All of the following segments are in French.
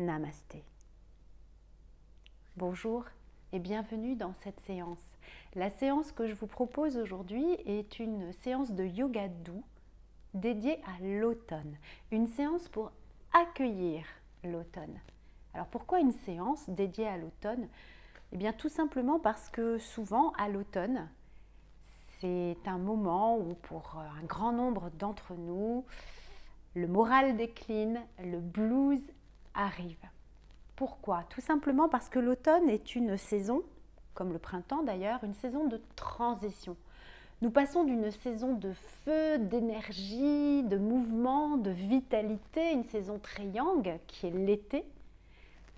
Namasté. Bonjour et bienvenue dans cette séance. La séance que je vous propose aujourd'hui est une séance de yoga doux dédiée à l'automne. Une séance pour accueillir l'automne. Alors pourquoi une séance dédiée à l'automne ? Eh bien tout simplement parce que souvent à l'automne, c'est un moment où pour un grand nombre d'entre nous, le moral décline, le blues arrive. Pourquoi ? Tout simplement parce que l'automne est une saison, comme le printemps d'ailleurs, une saison de transition. Nous passons d'une saison de feu, d'énergie, de mouvement, de vitalité, une saison très yang qui est l'été,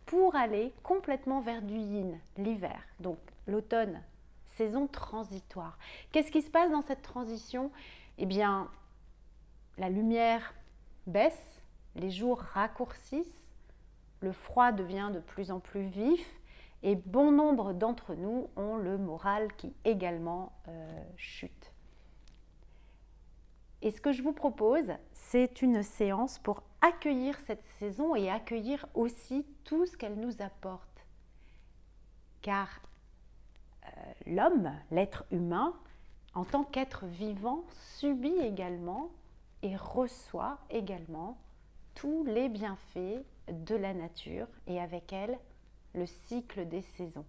pour aller complètement vers du yin, l'hiver. Donc l'automne, saison transitoire. Qu'est-ce qui se passe dans cette transition ? Eh bien, la lumière baisse, les jours raccourcissent, le froid devient de plus en plus vif et bon nombre d'entre nous ont le moral qui également chute. Et ce que je vous propose, c'est une séance pour accueillir cette saison et accueillir aussi tout ce qu'elle nous apporte. Car l'homme, l'être humain, en tant qu'être vivant, subit également et reçoit également tous les bienfaits de la nature et avec elle le cycle des saisons.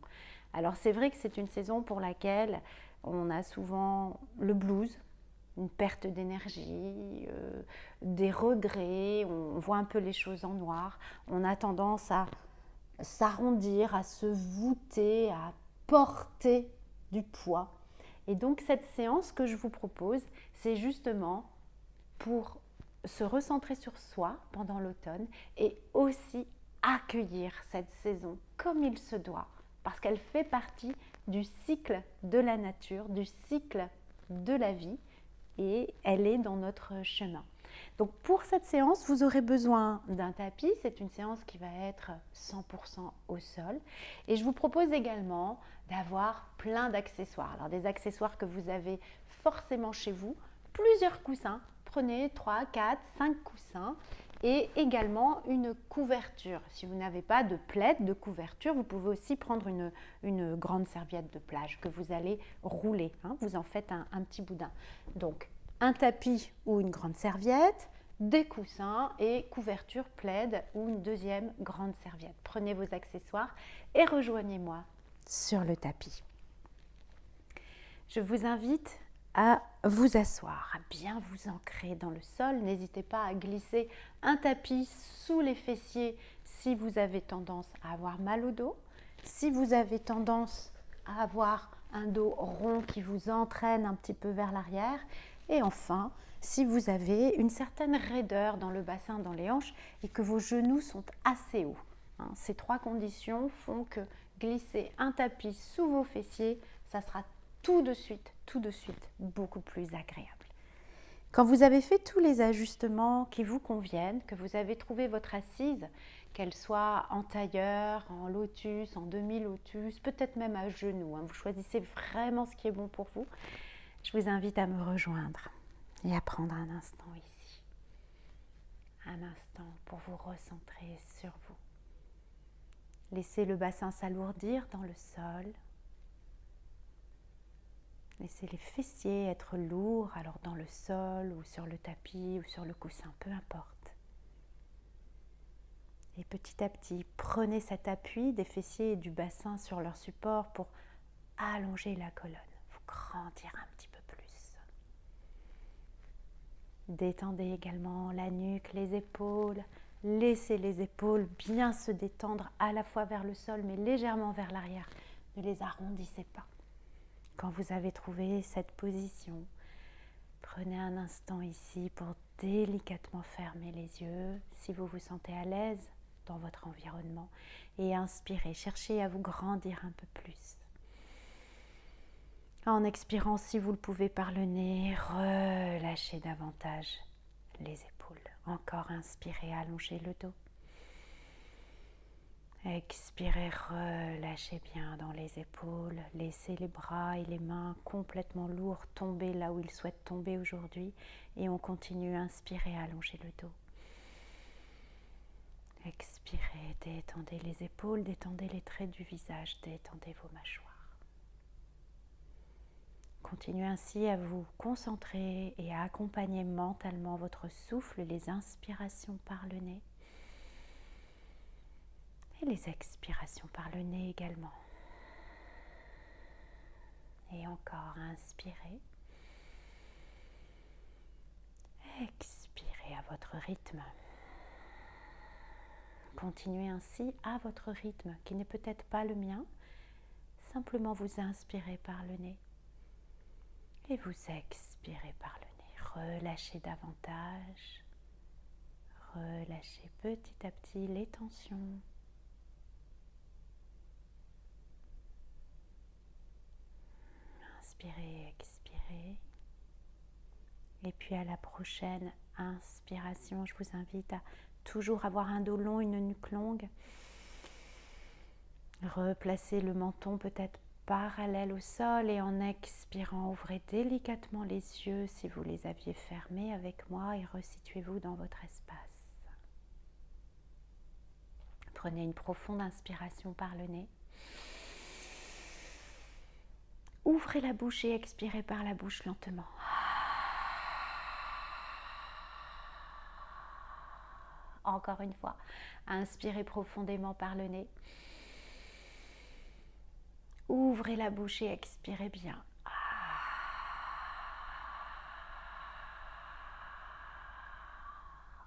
Alors c'est vrai que c'est une saison pour laquelle on a souvent le blues, une perte d'énergie, des regrets, on voit un peu les choses en noir, on a tendance à s'arrondir, à se voûter, à porter du poids. Et donc cette séance que je vous propose, c'est justement pour se recentrer sur soi pendant l'automne et aussi accueillir cette saison comme il se doit, parce qu'elle fait partie du cycle de la nature, du cycle de la vie, et elle est dans notre chemin. Donc pour cette séance, vous aurez besoin d'un tapis. C'est une séance qui va être 100% au sol. Et je vous propose également d'avoir plein d'accessoires. Alors des accessoires que vous avez forcément chez vous, plusieurs coussins. Prenez 3, 4, 5 coussins et également une couverture. Si vous n'avez pas de plaid, de couverture, vous pouvez aussi prendre une grande serviette de plage que vous allez rouler. Vous en faites un petit boudin. Donc, un tapis ou une grande serviette, des coussins et couverture plaid ou une deuxième grande serviette. Prenez vos accessoires et rejoignez-moi sur le tapis. Je vous invite à vous asseoir, à bien vous ancrer dans le sol. N'hésitez pas à glisser un tapis sous les fessiers si vous avez tendance à avoir mal au dos. Si vous avez tendance à avoir un dos rond qui vous entraîne un petit peu vers l'arrière. Et enfin, si vous avez une certaine raideur dans le bassin, dans les hanches et que vos genoux sont assez hauts. Ces trois conditions font que glisser un tapis sous vos fessiers, ça sera tout de suite beaucoup plus agréable. Quand vous avez fait tous les ajustements qui vous conviennent, que vous avez trouvé votre assise, qu'elle soit en tailleur, en lotus, en demi-lotus, peut-être même à genoux, vous choisissez vraiment ce qui est bon pour vous, je vous invite à me rejoindre et à prendre un instant ici. Un instant pour vous recentrer sur vous. Laissez le bassin s'alourdir dans le sol. Laissez les fessiers être lourds, alors dans le sol ou sur le tapis ou sur le coussin, peu importe. Et petit à petit, prenez cet appui des fessiers et du bassin sur leur support pour allonger la colonne, vous grandir un petit peu plus. Détendez également la nuque, les épaules. Laissez les épaules bien se détendre à la fois vers le sol mais légèrement vers l'arrière. Ne les arrondissez pas. Quand vous avez trouvé cette position, prenez un instant ici pour délicatement fermer les yeux si vous vous sentez à l'aise dans votre environnement et inspirez, cherchez à vous grandir un peu plus. En expirant, si vous le pouvez par le nez, relâchez davantage les épaules. Encore inspirez, allongez le dos. Expirez, relâchez bien dans les épaules. Laissez les bras et les mains complètement lourds tomber là où ils souhaitent tomber aujourd'hui. Et on continue, inspirez, allongez le dos. Expirez, détendez les épaules, détendez les traits du visage, détendez vos mâchoires. Continuez ainsi à vous concentrer et à accompagner mentalement votre souffle, les inspirations par le nez et les expirations par le nez également. Et encore, inspirez. Expirez à votre rythme. Continuez ainsi à votre rythme, qui n'est peut-être pas le mien. Simplement vous inspirez par le nez et vous expirez par le nez. Relâchez davantage. Relâchez petit à petit les tensions. Inspirez, expirez. Et puis à la prochaine inspiration, je vous invite à toujours avoir un dos long, une nuque longue. Replacez le menton peut-être parallèle au sol et en expirant, ouvrez délicatement les yeux si vous les aviez fermés avec moi et resituez-vous dans votre espace. Prenez une profonde inspiration par le nez. Ouvrez la bouche et expirez par la bouche lentement. Encore une fois, inspirez profondément par le nez. Ouvrez la bouche et expirez bien.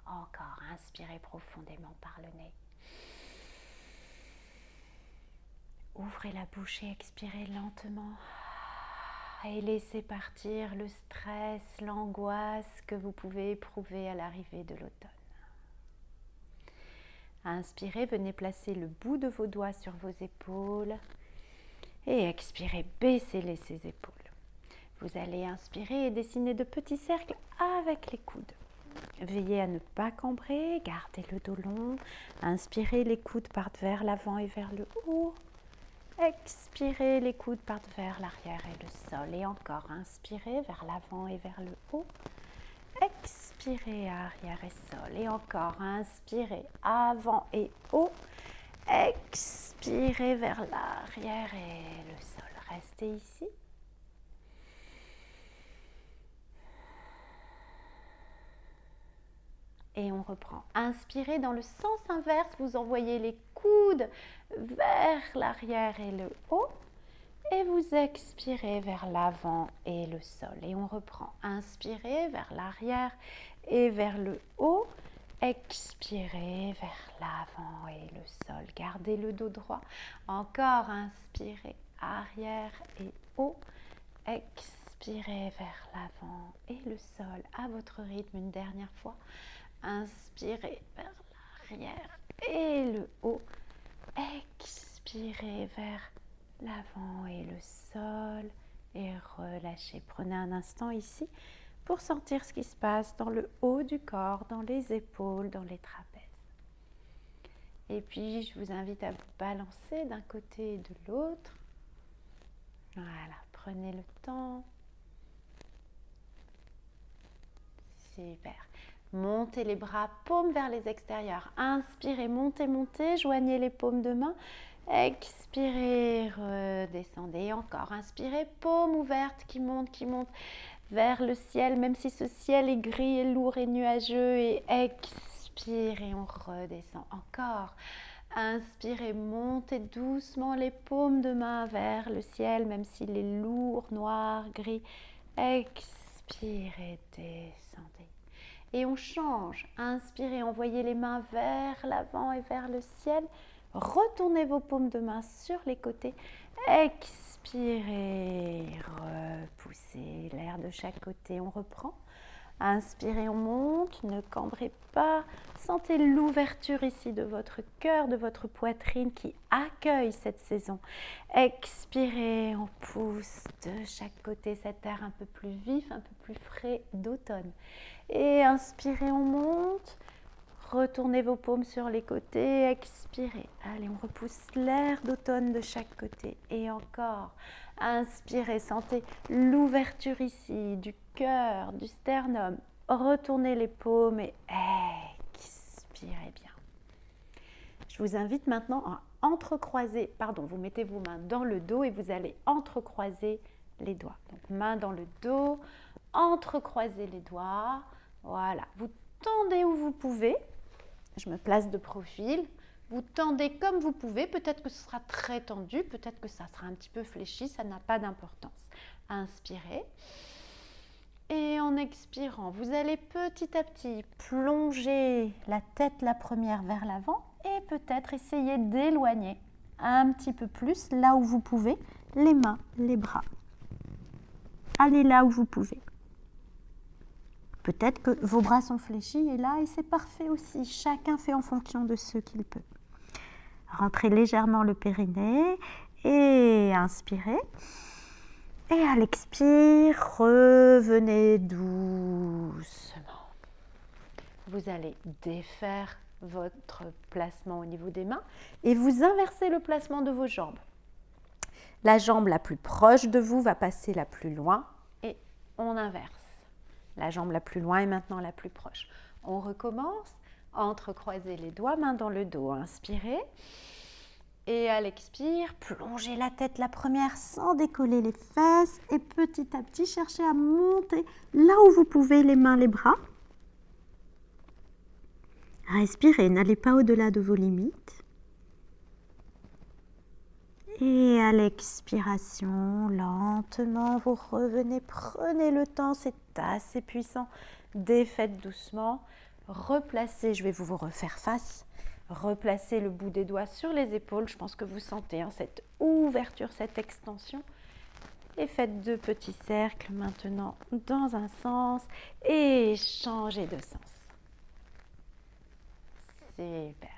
Encore, inspirez profondément par le nez. Ouvrez la bouche et expirez lentement. Et laissez partir le stress, l'angoisse que vous pouvez éprouver à l'arrivée de l'automne. Inspirez, venez placer le bout de vos doigts sur vos épaules. Et expirez, baissez ces épaules. Vous allez inspirer et dessiner de petits cercles avec les coudes. Veillez à ne pas cambrer, gardez le dos long. Inspirez, les coudes partent vers l'avant et vers le haut. Expirez, les coudes partent vers l'arrière et le sol. Et encore, inspirez vers l'avant et vers le haut. Expirez, arrière et sol. Et encore, inspirez, avant et haut. Expirez vers l'arrière et le sol. Restez ici. Et on reprend. Inspirez dans le sens inverse, vous envoyez les coudes vers l'arrière et le haut. Et vous expirez vers l'avant et le sol. Et on reprend. Inspirez vers l'arrière et vers le haut. Expirez vers l'avant et le sol. Gardez le dos droit. Encore, inspirez, arrière et haut. Expirez vers l'avant et le sol. À votre rythme, une dernière fois. Inspirez vers l'arrière et le haut. Expirez vers l'avant et le sol. Et relâchez. Prenez un instant ici pour sentir ce qui se passe dans le haut du corps, dans les épaules, dans les trapèzes. Et puis, je vous invite à vous balancer d'un côté et de l'autre. Voilà, prenez le temps. Super. Montez les bras, paumes vers les extérieurs. Inspirez, montez, montez, joignez les paumes de main. Expirez, redescendez. Encore, inspirez, paume ouverte qui monte vers le ciel, même si ce ciel est gris et lourd et nuageux. Et expirez, on redescend. Encore, inspirez, montez doucement les paumes de main vers le ciel, même s'il est lourd, noir, gris. Expirez, descendez. Et on change. Inspirez, envoyez les mains vers l'avant et vers le ciel. Retournez vos paumes de main sur les côtés. Expirez, repoussez l'air de chaque côté. On reprend. Inspirez, on monte. Ne cambrez pas. Sentez l'ouverture ici de votre cœur, de votre poitrine qui accueille cette saison. Expirez, on pousse de chaque côté cet air un peu plus vif, un peu plus frais d'automne. Et inspirez, on monte. Retournez vos paumes sur les côtés. Expirez. Allez, on repousse l'air d'automne de chaque côté. Et encore. Inspirez. Sentez l'ouverture ici du cœur, du sternum. Retournez les paumes et expirez bien. Je Je vous invite maintenant à entrecroiser, vous mettez vos mains dans le dos et vous allez entrecroiser les doigts. Donc main dans le dos, entrecroisez les doigts. Voilà, vous tendez où vous pouvez. Je me place de profil. Vous tendez comme vous pouvez. Peut-être que ce sera très tendu, peut-être que ça sera un petit peu fléchi, ça n'a pas d'importance. Inspirez. Et en expirant, vous allez petit à petit plonger la tête la première vers l'avant et peut-être essayer d'éloigner un petit peu plus là où vous pouvez, les mains, les bras. Allez là où vous pouvez. Peut-être que vos bras sont fléchis et là, et c'est parfait aussi. Chacun fait en fonction de ce qu'il peut. Rentrez légèrement le périnée et inspirez. Et à l'expire, revenez doucement. Vous allez défaire votre placement au niveau des mains et vous inversez le placement de vos jambes. La jambe la plus proche de vous va passer la plus loin et on inverse. La jambe la plus loin est maintenant la plus proche. On recommence, entrecroisez les doigts, main dans le dos, inspirez. Et à l'expire, plongez la tête la première sans décoller les fesses et petit à petit, cherchez à monter là où vous pouvez, les mains, les bras. Respirez, n'allez pas au-delà de vos limites. Et à l'expiration, lentement, vous revenez, prenez le temps, c'est assez puissant. Défaites doucement, replacez, je vais vous refaire face. Replacez le bout des doigts sur les épaules. Je pense que vous sentez cette ouverture, cette extension. Et faites 2 petits cercles maintenant dans un sens et changez de sens. Super.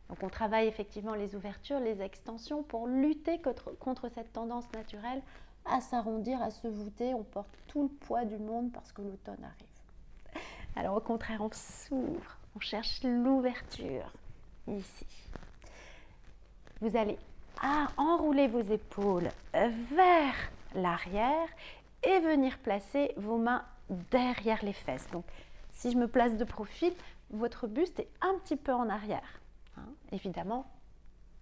Donc on travaille effectivement les ouvertures, les extensions pour lutter contre cette tendance naturelle à s'arrondir, à se voûter. On porte tout le poids du monde parce que l'automne arrive. Alors au contraire, on s'ouvre. On cherche l'ouverture ici. Vous allez enrouler vos épaules vers l'arrière et venir placer vos mains derrière les fesses. Donc, si je me place de profil, votre buste est un petit peu en arrière. Évidemment,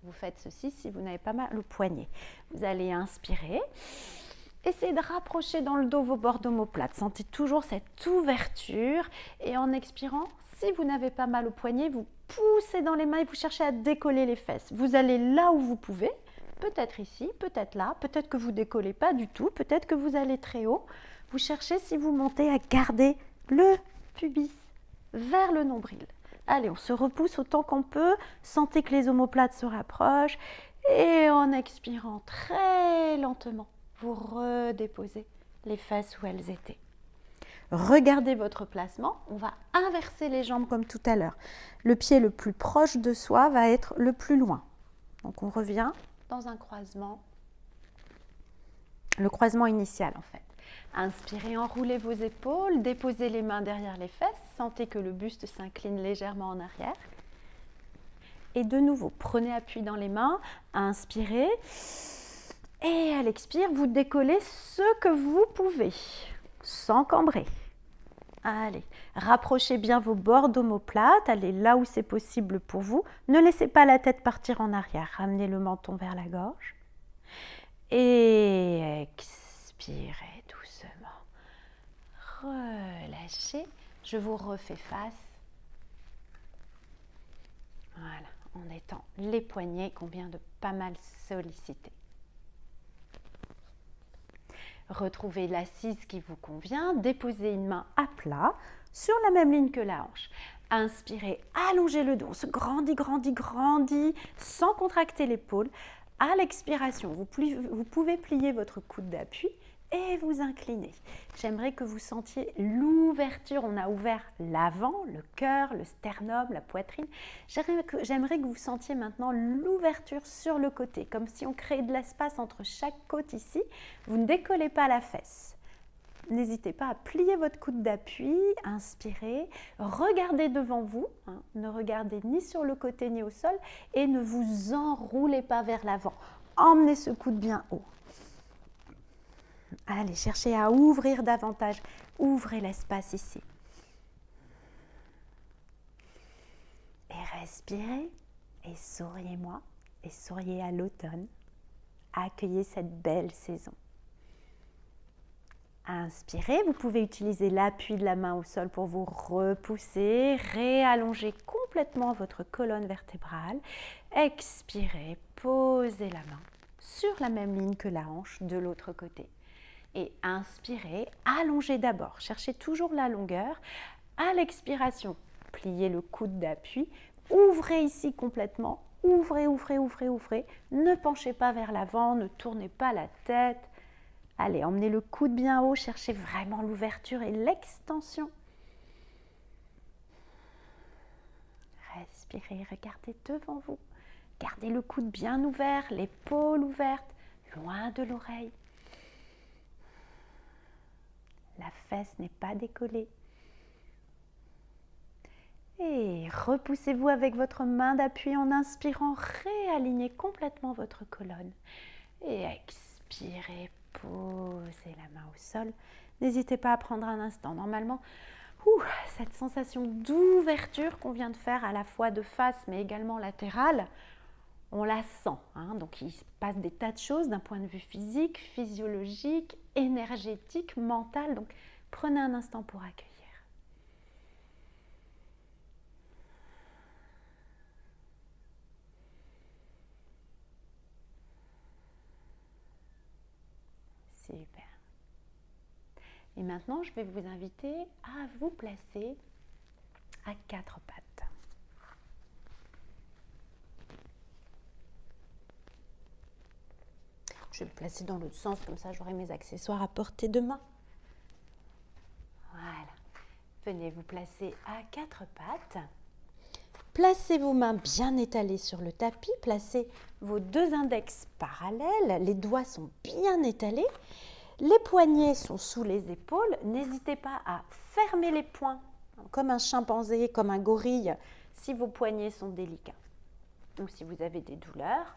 vous faites ceci si vous n'avez pas mal au poignet. Vous allez inspirer. Essayez de rapprocher dans le dos vos bords d'omoplate. Sentez toujours cette ouverture et en expirant, si vous n'avez pas mal au poignet, vous poussez dans les mains et vous cherchez à décoller les fesses. Vous allez là où vous pouvez, peut-être ici, peut-être là, peut-être que vous ne décollez pas du tout, peut-être que vous allez très haut. Vous cherchez, si vous montez, à garder le pubis vers le nombril. Allez, on se repousse autant qu'on peut. Sentez que les omoplates se rapprochent et en expirant très lentement, vous redéposez les fesses où elles étaient. Regardez votre placement, on va inverser les jambes comme tout à l'heure. Le pied le plus proche de soi va être le plus loin. Donc on revient dans un croisement, le croisement initial en fait. Inspirez, enroulez vos épaules, déposez les mains derrière les fesses, sentez que le buste s'incline légèrement en arrière. Et de nouveau, prenez appui dans les mains, inspirez. Et à l'expire, vous décollez ce que vous pouvez, sans cambrer. Allez, rapprochez bien vos bords d'omoplate, allez là où c'est possible pour vous. Ne laissez pas la tête partir en arrière, ramenez le menton vers la gorge. Et expirez doucement. Relâchez, je vous refais face. Voilà, en étant les poignets qu'on vient de pas mal solliciter. Retrouvez l'assise qui vous convient, déposez une main à plat sur la même ligne que la hanche. Inspirez, allongez le dos, on se grandit, grandit, sans contracter l'épaule. À l'expiration, vous pouvez plier votre coude d'appui et vous incliner. J'aimerais que vous sentiez l'ouverture. On a ouvert l'avant, le cœur, le sternum, la poitrine. J'aimerais que vous sentiez maintenant l'ouverture sur le côté, comme si on créait de l'espace entre chaque côte ici. Vous ne décollez pas la fesse. N'hésitez pas à plier votre coude d'appui, inspirez, regardez devant vous, ne regardez ni sur le côté ni au sol et ne vous enroulez pas vers l'avant. Emmenez ce coude bien haut. Allez, cherchez à ouvrir davantage, ouvrez l'espace ici. Et respirez, Et souriez-moi et souriez à l'automne. Accueillez cette belle saison. Inspirez, vous pouvez utiliser l'appui de la main au sol pour vous repousser, réallonger complètement votre colonne vertébrale. Expirez, posez la main sur la même ligne que la hanche de l'autre côté. Et inspirez, allongez d'abord, cherchez toujours la longueur. À l'expiration, pliez le coude d'appui, ouvrez ici complètement, ouvrez, ouvrez, ouvrez, ouvrez. Ne penchez pas vers l'avant, ne tournez pas la tête. Allez, emmenez le coude bien haut, cherchez vraiment l'ouverture et l'extension. Respirez, regardez devant vous. Gardez le coude bien ouvert, l'épaule ouverte, loin de l'oreille. La fesse n'est pas décollée. Et repoussez-vous avec votre main d'appui en inspirant, réalignez complètement votre colonne. Et expirez, posez la main au sol. N'hésitez pas à prendre un instant. Normalement, cette sensation d'ouverture qu'on vient de faire à la fois de face mais également latérale, on la sent. Donc il se passe des tas de choses d'un point de vue physique, physiologique, énergétique, mental. Donc prenez un instant pour accueillir. Super. Et maintenant, je vais vous inviter à vous placer à quatre pattes. Je vais me placer dans l'autre sens, comme ça j'aurai mes accessoires à portée de main. Voilà. Venez vous placer à quatre pattes. Placez vos mains bien étalées sur le tapis. Placez vos deux index parallèles. Les doigts sont bien étalés. Les poignets sont sous les épaules. N'hésitez pas à fermer les poings, comme un chimpanzé, comme un gorille, si vos poignets sont délicats. Ou si vous avez des douleurs.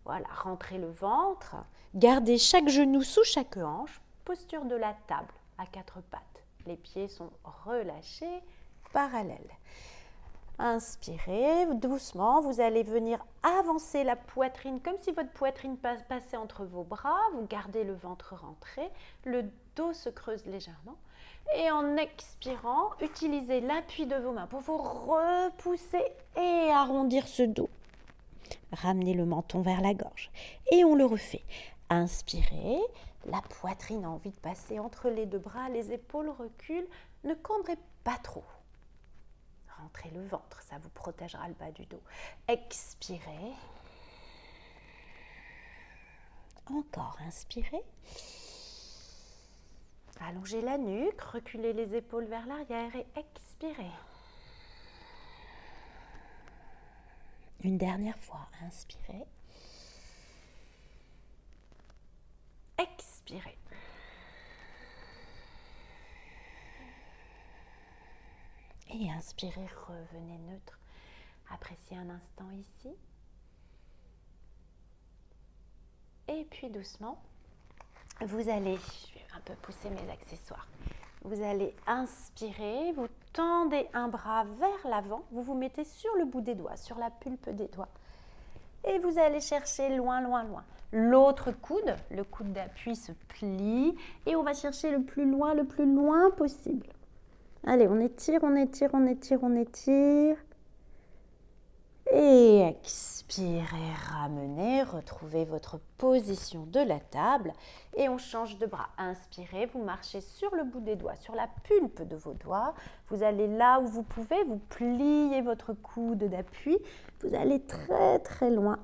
Voilà, rentrez le ventre. Gardez chaque genou sous chaque hanche. Posture de la table à quatre pattes. Les pieds sont relâchés, parallèles. Inspirez doucement, vous allez venir avancer la poitrine comme si votre poitrine passait entre vos bras. Vous gardez le ventre rentré, le dos se creuse légèrement. Et en expirant, utilisez l'appui de vos mains pour vous repousser et arrondir ce dos. Ramenez le menton vers la gorge. Et on le refait. Inspirez, la poitrine a envie de passer entre les deux bras, les épaules reculent. Ne cambrez pas trop. Rentrez le ventre, ça vous protégera le bas du dos. Expirez. Encore, inspirez. Allongez la nuque, reculez les épaules vers l'arrière et expirez. Une dernière fois, inspirez. Expirez. Et inspirez, revenez neutre. Appréciez un instant ici. Et puis doucement, vous allez, je vais un peu pousser mes accessoires. Vous allez inspirer, vous tendez un bras vers l'avant, vous vous mettez sur le bout des doigts, sur la pulpe des doigts. Et vous allez chercher loin, loin, loin. L'autre coude, le coude d'appui se plie et on va chercher le plus loin possible. Allez, on étire, on étire, on étire, on étire. Et expirez, ramenez, retrouvez votre position de la table et on change de bras. Inspirez, vous marchez sur le bout des doigts, sur la pulpe de vos doigts. Vous allez là où vous pouvez, vous pliez votre coude d'appui. Vous allez très très loin.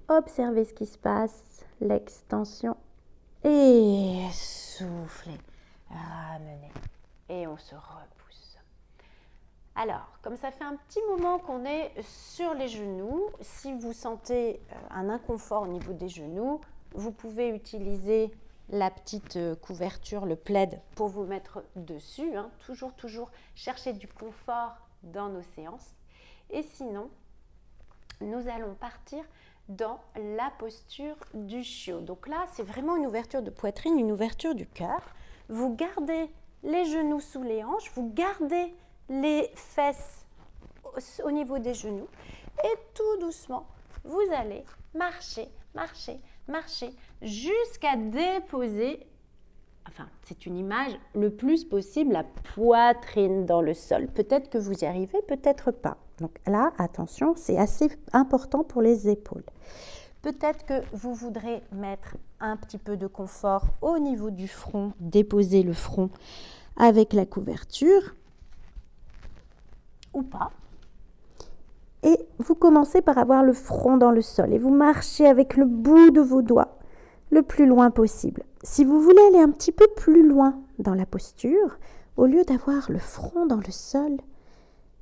Observez ce qui se passe, l'extension et soufflez, ramenez et on se repousse. Alors, comme ça fait un petit moment qu'on est sur les genoux, si vous sentez un inconfort au niveau des genoux, vous pouvez utiliser la petite couverture, le plaid, pour vous mettre dessus. Toujours chercher du confort dans nos séances. Et sinon, nous allons partir dans la posture du chiot. Donc là, c'est vraiment une ouverture de poitrine, une ouverture du cœur. Vous gardez les genoux sous les hanches, vous gardez les fesses au niveau des genoux. Et tout doucement, vous allez marcher, marcher, marcher jusqu'à déposer, enfin c'est une image, le plus possible la poitrine dans le sol. Peut-être que vous y arrivez, peut-être pas. Donc là, attention, c'est assez important pour les épaules. Peut-être que vous voudrez mettre un petit peu de confort au niveau du front, déposer le front avec la couverture ou pas. Et vous commencez par avoir le front dans le sol et vous marchez avec le bout de vos doigts le plus loin possible. Si vous voulez aller un petit peu plus loin dans la posture, au lieu d'avoir le front dans le sol,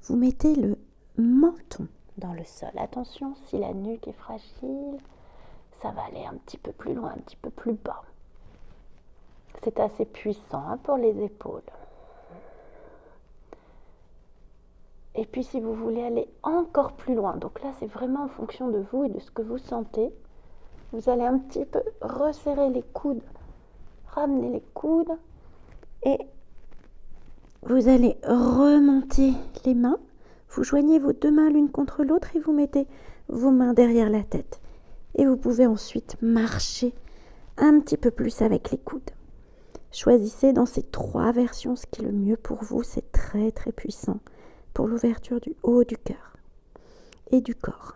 vous mettez le menton dans le sol. Attention, si la nuque est fragile, ça va aller un petit peu plus loin, un petit peu plus bas. C'est assez puissant pour les épaules. Et puis si vous voulez aller encore plus loin, donc là c'est vraiment en fonction de vous et de ce que vous sentez, vous allez un petit peu resserrer les coudes, ramener les coudes et vous allez remonter les mains. Vous joignez vos deux mains l'une contre l'autre et vous mettez vos mains derrière la tête. Et vous pouvez ensuite marcher un petit peu plus avec les coudes. Choisissez dans ces trois versions ce qui est le mieux pour vous. C'est très très puissant pour l'ouverture du haut du cœur et du corps.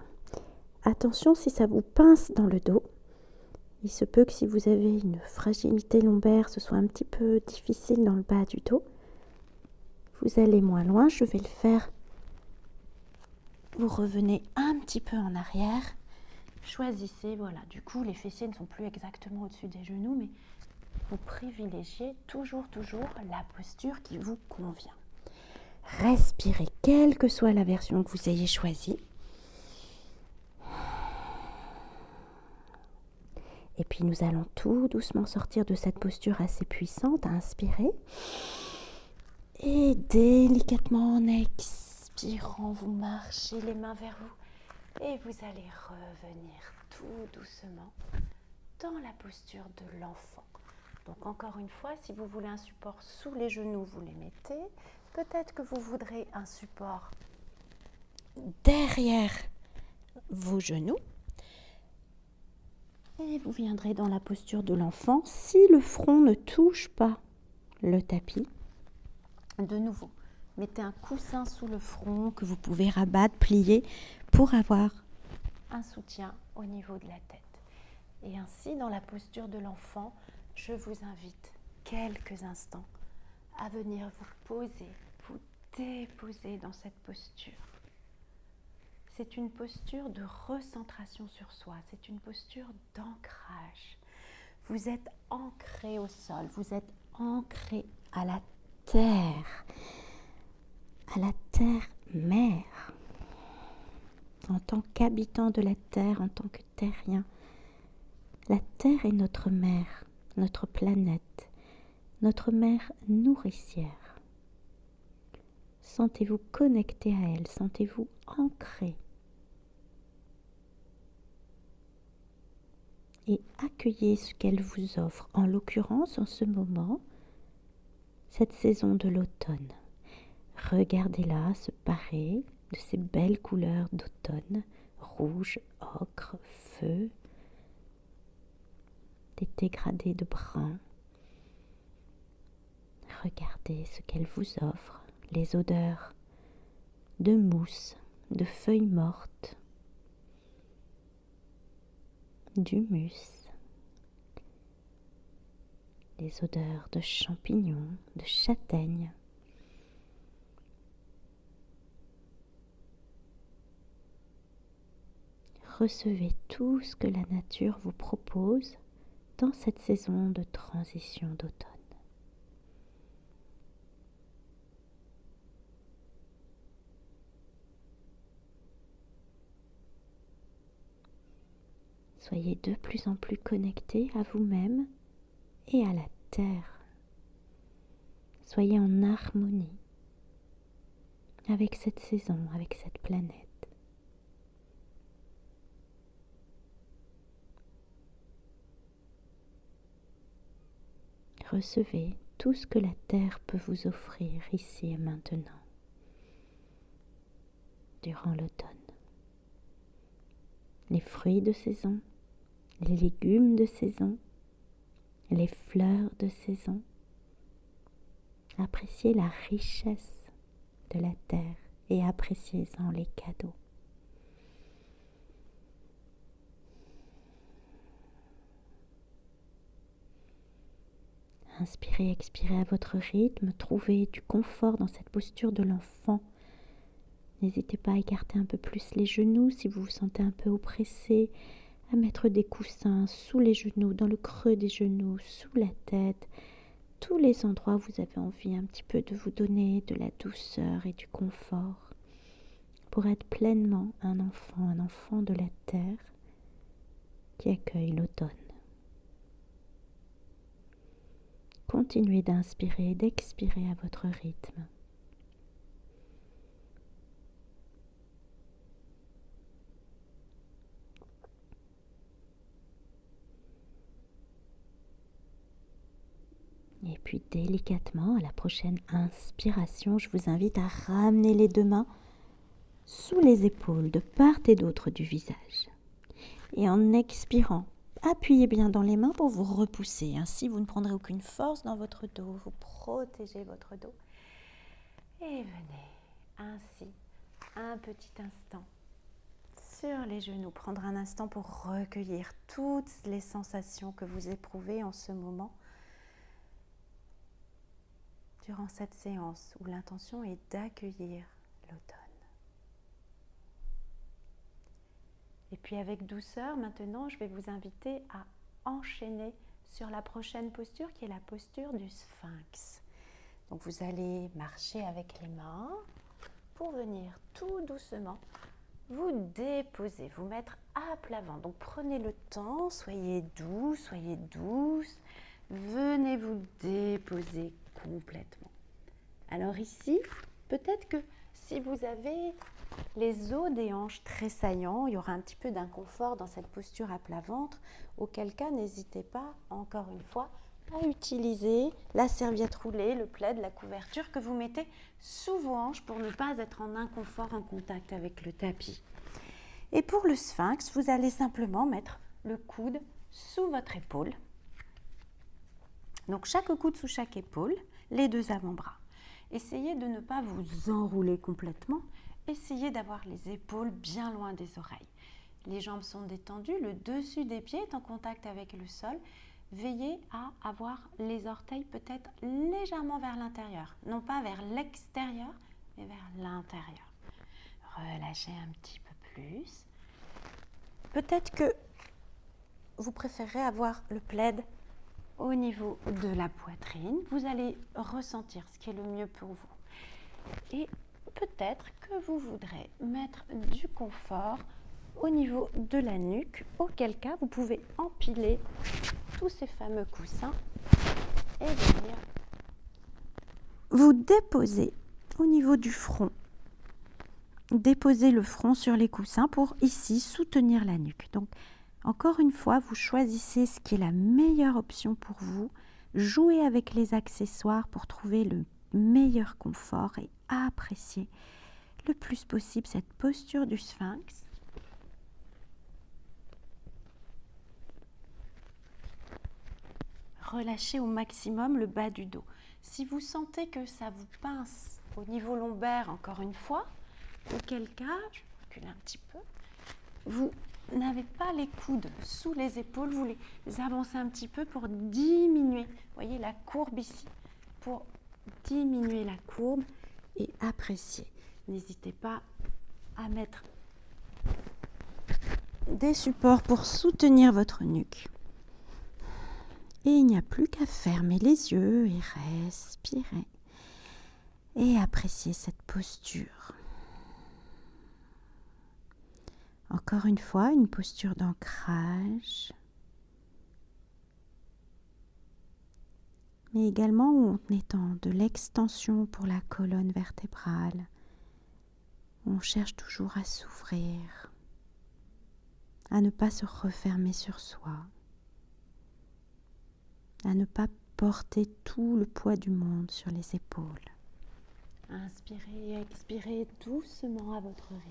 Attention, si ça vous pince dans le dos, il se peut que si vous avez une fragilité lombaire, ce soit un petit peu difficile dans le bas du dos. Vous allez moins loin, je vais le faire. Vous revenez un petit peu en arrière. Choisissez, voilà, du coup les fessiers ne sont plus exactement au-dessus des genoux, mais vous privilégiez toujours la posture qui vous convient. Respirez, quelle que soit la version que vous ayez choisie. Et puis nous allons tout doucement sortir de cette posture assez puissante, inspirer. Et délicatement en expirant, vous marchez les mains vers vous. Et vous allez revenir tout doucement dans la posture de l'enfant. Donc encore une fois, si vous voulez un support sous les genoux, vous les mettez. Peut-être que vous voudrez un support derrière vos genoux. Et vous viendrez dans la posture de l'enfant si le front ne touche pas le tapis. De nouveau, mettez un coussin sous le front que vous pouvez rabattre, plier pour avoir un soutien au niveau de la tête. Et ainsi, dans la posture de l'enfant, je vous invite quelques instants à venir vous poser, vous déposer dans cette posture. C'est une posture de recentration sur soi, c'est une posture d'ancrage. Vous êtes ancré au sol, vous êtes ancré à la terre mère. En tant qu'habitant de la terre, en tant que terrien, la terre est notre mère, notre planète, notre mère nourricière. Sentez-vous connecté à elle, sentez-vous ancré. Et accueillez ce qu'elle vous offre, en l'occurrence en ce moment, cette saison de l'automne. Regardez-la se parer de ces belles couleurs d'automne, rouge, ocre, feu, des dégradés de brun. Regardez ce qu'elle vous offre, les odeurs de mousse, de feuilles mortes, d'humus, les odeurs de champignons, de châtaignes. Recevez tout ce que la nature vous propose dans cette saison de transition d'automne. Soyez de plus en plus connectés à vous-même et à la terre. Soyez en harmonie avec cette saison, avec cette planète. Recevez tout ce que la terre peut vous offrir ici et maintenant, durant l'automne. les fruits de saison, les légumes de saison, les fleurs de saison. Appréciez la richesse de la terre et appréciez-en les cadeaux. Inspirez, expirez à votre rythme, trouvez du confort dans cette posture de l'enfant. N'hésitez pas à écarter un peu plus les genoux si vous vous sentez un peu oppressé, à mettre des coussins sous les genoux, dans le creux des genoux, sous la tête, tous les endroits où vous avez envie un petit peu de vous donner de la douceur et du confort pour être pleinement un enfant de la terre qui accueille l'automne. Continuez d'inspirer et d'expirer à votre rythme. Et puis délicatement, à la prochaine inspiration, je vous invite à ramener les deux mains sous les épaules de part et d'autre du visage. Et en expirant, appuyez bien dans les mains pour vous repousser. Ainsi, vous ne prendrez aucune force dans votre dos. Vous protégez votre dos. Et venez ainsi un petit instant sur les genoux. Prendre un instant pour recueillir toutes les sensations que vous éprouvez en ce moment. Durant cette séance où l'intention est d'accueillir l'automne. Et puis avec douceur, maintenant, je vais vous inviter à enchaîner sur la prochaine posture qui est la posture du sphinx. Donc vous allez marcher avec les mains pour venir tout doucement vous déposer, vous mettre à plat ventre. Donc prenez le temps, soyez doux, soyez douce. Venez vous déposer complètement. Alors ici, peut-être que si vous avez les os des hanches très saillants, il y aura un petit peu d'inconfort dans cette posture à plat ventre, auquel cas n'hésitez pas, encore une fois, à utiliser la serviette roulée, le plaid, la couverture que vous mettez sous vos hanches pour ne pas être en inconfort en contact avec le tapis. Et pour le sphinx, vous allez simplement mettre le coude sous votre épaule. Donc chaque coude sous chaque épaule, les deux avant-bras. Essayez de ne pas vous enrouler complètement. Essayez d'avoir les épaules bien loin des oreilles. Les jambes sont détendues, le dessus des pieds est en contact avec le sol. Veillez à avoir les orteils peut-être légèrement vers l'intérieur. Non pas vers l'extérieur, mais vers l'intérieur. Relâchez un petit peu plus. Peut-être que vous préférez avoir le plaid au niveau de la poitrine. Vous allez ressentir ce qui est le mieux pour vous. Et peut-être que vous voudrez mettre du confort au niveau de la nuque, auquel cas vous pouvez empiler tous ces fameux coussins et venir vous déposer au niveau du front. Déposez le front sur les coussins pour ici soutenir la nuque. Donc encore une fois, vous choisissez ce qui est la meilleure option pour vous. Jouez avec les accessoires pour trouver le meilleur confort et apprécier le plus possible cette posture du sphinx. Relâchez au maximum le bas du dos. Si vous sentez que ça vous pince au niveau lombaire, encore une fois, auquel cas, je recule un petit peu, vous n'avez pas les coudes sous les épaules, vous les avancez un petit peu pour diminuer, vous voyez la courbe ici, pour diminuer la courbe et apprécier. N'hésitez pas à mettre des supports pour soutenir votre nuque. Et il n'y a plus qu'à fermer les yeux et respirer et apprécier cette posture. Encore une fois, une posture d'ancrage, mais également en étant de l'extension pour la colonne vertébrale. On cherche toujours à s'ouvrir, à ne pas se refermer sur soi, à ne pas porter tout le poids du monde sur les épaules. Inspirez et expirez doucement à votre rythme.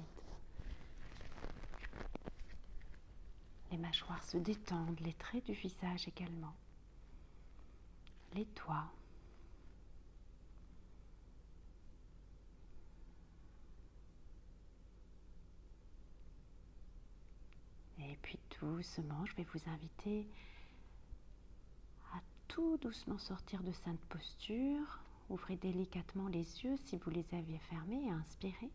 mâchoire se détendent, les traits du visage également, les doigts. Et puis doucement, je vais vous inviter à tout doucement sortir de cette posture. Ouvrez délicatement les yeux si vous les aviez fermés et inspirez.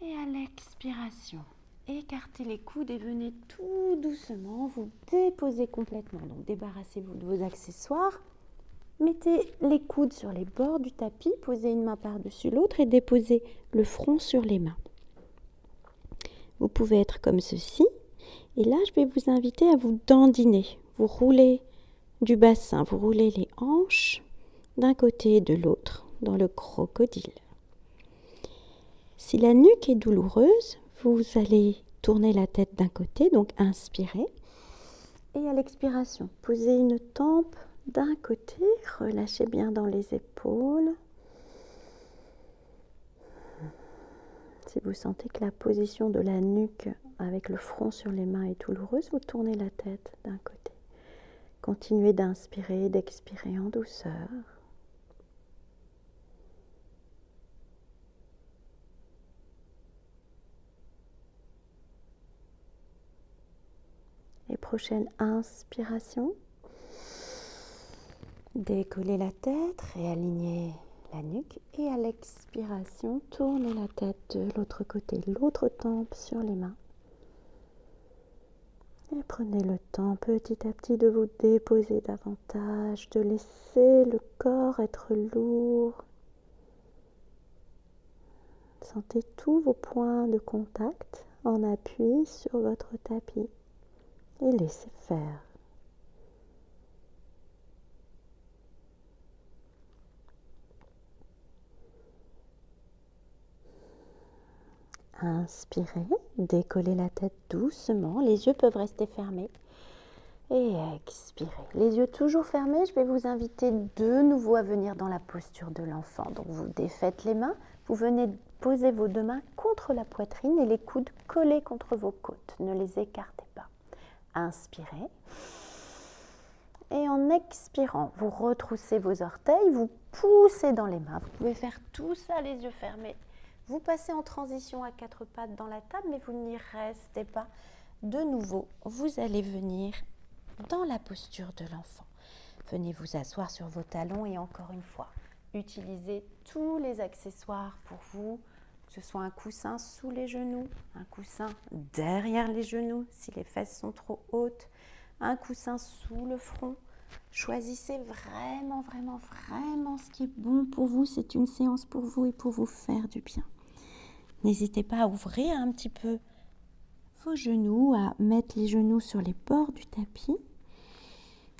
Et à l'expiration, écartez les coudes et venez tout doucement vous déposer complètement. Donc débarrassez-vous de vos accessoires. Mettez les coudes sur les bords du tapis, posez une main par-dessus l'autre et déposez le front sur les mains. Vous pouvez être comme ceci. Et là, je vais vous inviter à vous dandiner. Vous roulez du bassin, vous roulez les hanches d'un côté et de l'autre dans le crocodile. Si la nuque est douloureuse, vous allez tourner la tête d'un côté, donc inspirez. Et à l'expiration, posez une tempe d'un côté, relâchez bien dans les épaules. Si vous sentez que la position de la nuque avec le front sur les mains est douloureuse, vous tournez la tête d'un côté. Continuez d'inspirer et d'expirer en douceur. Et prochaine inspiration. Décollez la tête, réalignez la nuque et à l'expiration, tournez la tête de l'autre côté, l'autre tempe sur les mains. Et prenez le temps petit à petit de vous déposer davantage, de laisser le corps être lourd. Sentez tous vos points de contact en appui sur votre tapis et laissez faire. Inspirez, décollez la tête doucement, les yeux peuvent rester fermés. Et expirez. Les yeux toujours fermés, je vais vous inviter de nouveau à venir dans la posture de l'enfant. Donc vous défaites les mains, vous venez poser vos deux mains contre la poitrine et les coudes collés contre vos côtes. Ne les écartez pas. Inspirez. Et en expirant, vous retroussez vos orteils, vous poussez dans les mains. Vous pouvez faire tout ça les yeux fermés. Vous passez en transition à quatre pattes dans la table, mais vous n'y restez pas. De nouveau, vous allez venir dans la posture de l'enfant. Venez vous asseoir sur vos talons et encore une fois, utilisez tous les accessoires pour vous, que ce soit un coussin sous les genoux, un coussin derrière les genoux si les fesses sont trop hautes, un coussin sous le front. Choisissez vraiment, vraiment, vraiment ce qui est bon pour vous. C'est une séance pour vous et pour vous faire du bien. N'hésitez pas à ouvrir un petit peu vos genoux, à mettre les genoux sur les bords du tapis,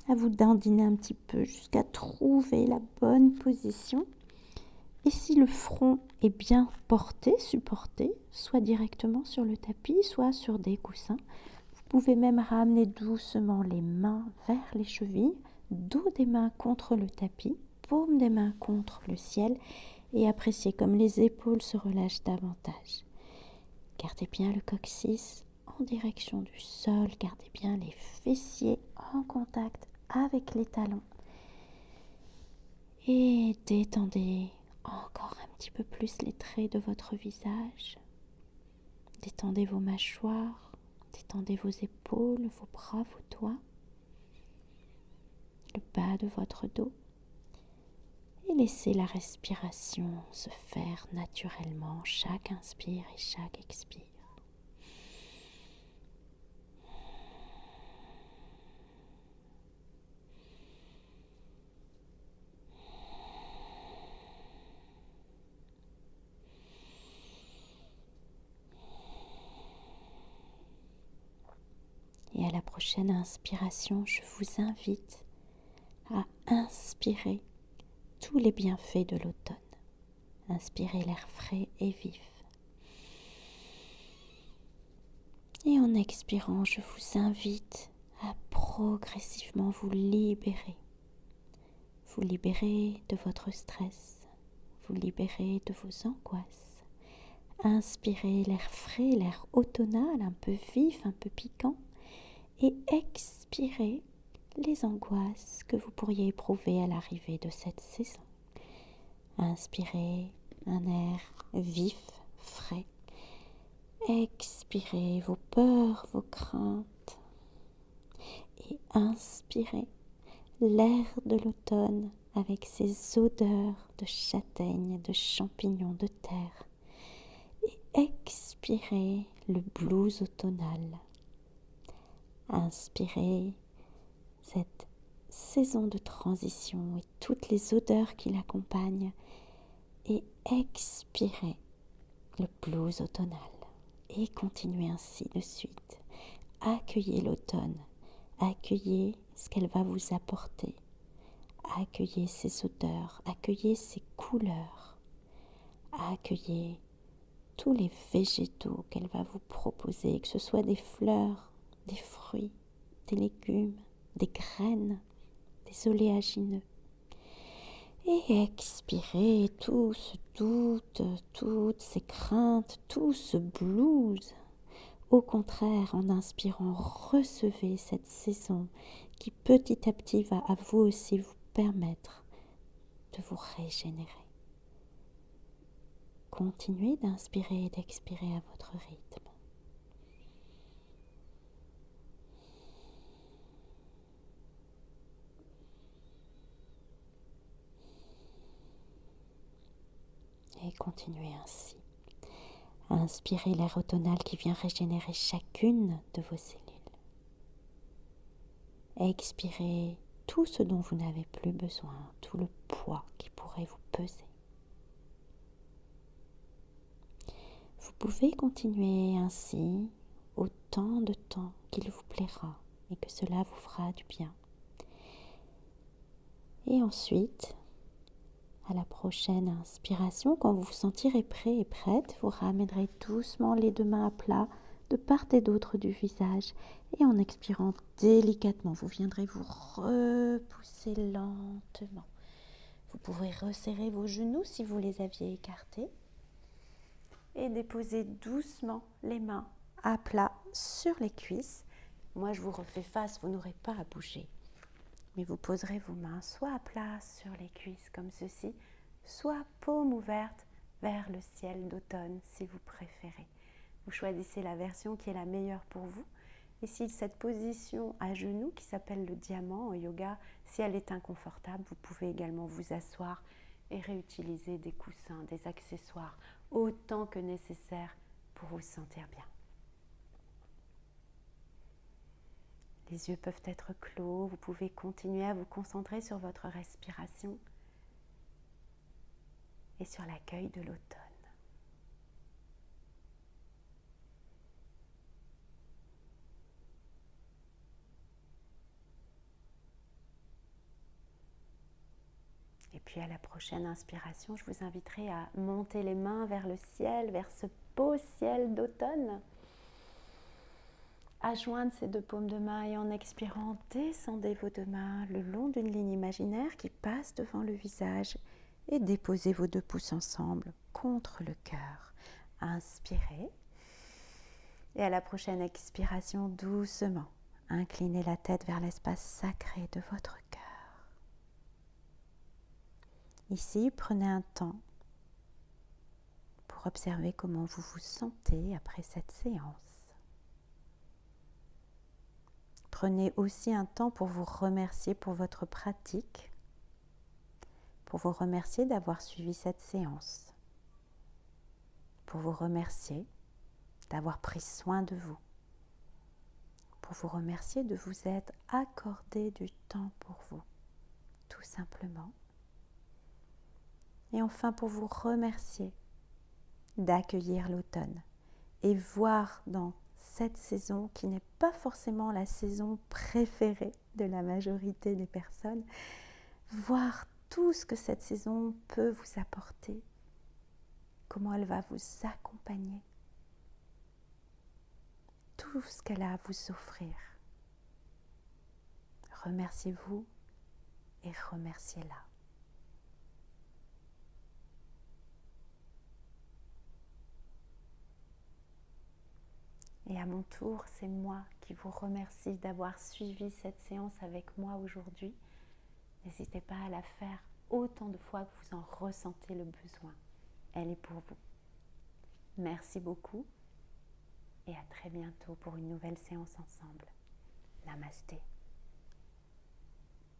à vous dandiner un petit peu jusqu'à trouver la bonne position. Et si le front est bien porté, supporté, soit directement sur le tapis, soit sur des coussins, vous pouvez même ramener doucement les mains vers les chevilles, dos des mains contre le tapis, paume des mains contre le ciel et appréciez comme les épaules se relâchent davantage. Gardez bien le coccyx en direction du sol, gardez bien les fessiers en contact avec les talons et détendez encore un petit peu plus les traits de votre visage. Détendez vos mâchoires, détendez vos épaules, vos bras, vos doigts, le bas de votre dos et laissez la respiration se faire naturellement, chaque inspire et chaque expire. Et à la prochaine inspiration, je vous invite à inspirer tous les bienfaits de l'automne. Inspirez l'air frais et vif. Et en expirant, je vous invite à progressivement vous libérer. Vous libérer de votre stress, vous libérer de vos angoisses, Inspirez l'air frais, l'air automnal, un peu vif, un peu piquant. Et expirez les angoisses que vous pourriez éprouver à l'arrivée de cette saison. Inspirez un air vif, frais. Expirez vos peurs, vos craintes. Et inspirez l'air de l'automne avec ses odeurs de châtaignes, de champignons, de terre. Et expirez le blues automnal. Inspirez cette saison de transition et toutes les odeurs qui l'accompagnent et expirez le blues automnal. Et continuez ainsi de suite. Accueillez l'automne, accueillez ce qu'elle va vous apporter, accueillez ses odeurs, accueillez ses couleurs, accueillez tous les végétaux qu'elle va vous proposer, que ce soit des fleurs, des fruits, des légumes, des graines, des oléagineux. Et expirez tout ce doute, toutes ces craintes, tout ce blues. Au contraire, en inspirant, recevez cette saison qui petit à petit va à vous aussi vous permettre de vous régénérer. Continuez d'inspirer et d'expirer à votre rythme. Et continuez ainsi. Inspirez l'air automnal qui vient régénérer chacune de vos cellules. Expirez tout ce dont vous n'avez plus besoin, tout le poids qui pourrait vous peser. Vous pouvez continuer ainsi autant de temps qu'il vous plaira et que cela vous fera du bien. Et ensuite, à la prochaine inspiration, quand vous vous sentirez prêt et prête, vous ramènerez doucement les deux mains à plat de part et d'autre du visage. Et en expirant délicatement, vous viendrez vous repousser lentement. Vous pourrez resserrer vos genoux si vous les aviez écartés. Et déposer doucement les mains à plat sur les cuisses. Moi, je vous refais face, vous n'aurez pas à bouger. Mais vous poserez vos mains soit à plat sur les cuisses comme ceci, soit paume ouverte vers le ciel d'automne si vous préférez. Vous choisissez la version qui est la meilleure pour vous. Et si cette position à genoux qui s'appelle le diamant en yoga, si elle est inconfortable, vous pouvez également vous asseoir et réutiliser des coussins, des accessoires autant que nécessaire pour vous sentir bien. Les yeux peuvent être clos, vous pouvez continuer à vous concentrer sur votre respiration et sur l'accueil de l'automne. Et puis à la prochaine inspiration, je vous inviterai à monter les mains vers le ciel, vers ce beau ciel d'automne. À joindre ces deux paumes de main et en expirant, descendez vos deux mains le long d'une ligne imaginaire qui passe devant le visage et déposez vos deux pouces ensemble contre le cœur. Inspirez et à la prochaine expiration, doucement, inclinez la tête vers l'espace sacré de votre cœur. Ici, prenez un temps pour observer comment vous vous sentez après cette séance. Prenez aussi un temps pour vous remercier pour votre pratique, pour vous remercier d'avoir suivi cette séance, pour vous remercier d'avoir pris soin de vous, pour vous remercier de vous être accordé du temps pour vous, tout simplement. Et enfin, pour vous remercier d'accueillir l'automne et voir dans cette saison qui n'est pas forcément la saison préférée de la majorité des personnes, voir tout ce que cette saison peut vous apporter, comment elle va vous accompagner, tout ce qu'elle a à vous offrir. Remerciez-vous et remerciez-la. Et à mon tour, c'est moi qui vous remercie d'avoir suivi cette séance avec moi aujourd'hui. N'hésitez pas à la faire autant de fois que vous en ressentez le besoin. Elle est pour vous. Merci beaucoup et à très bientôt pour une nouvelle séance ensemble. Namasté.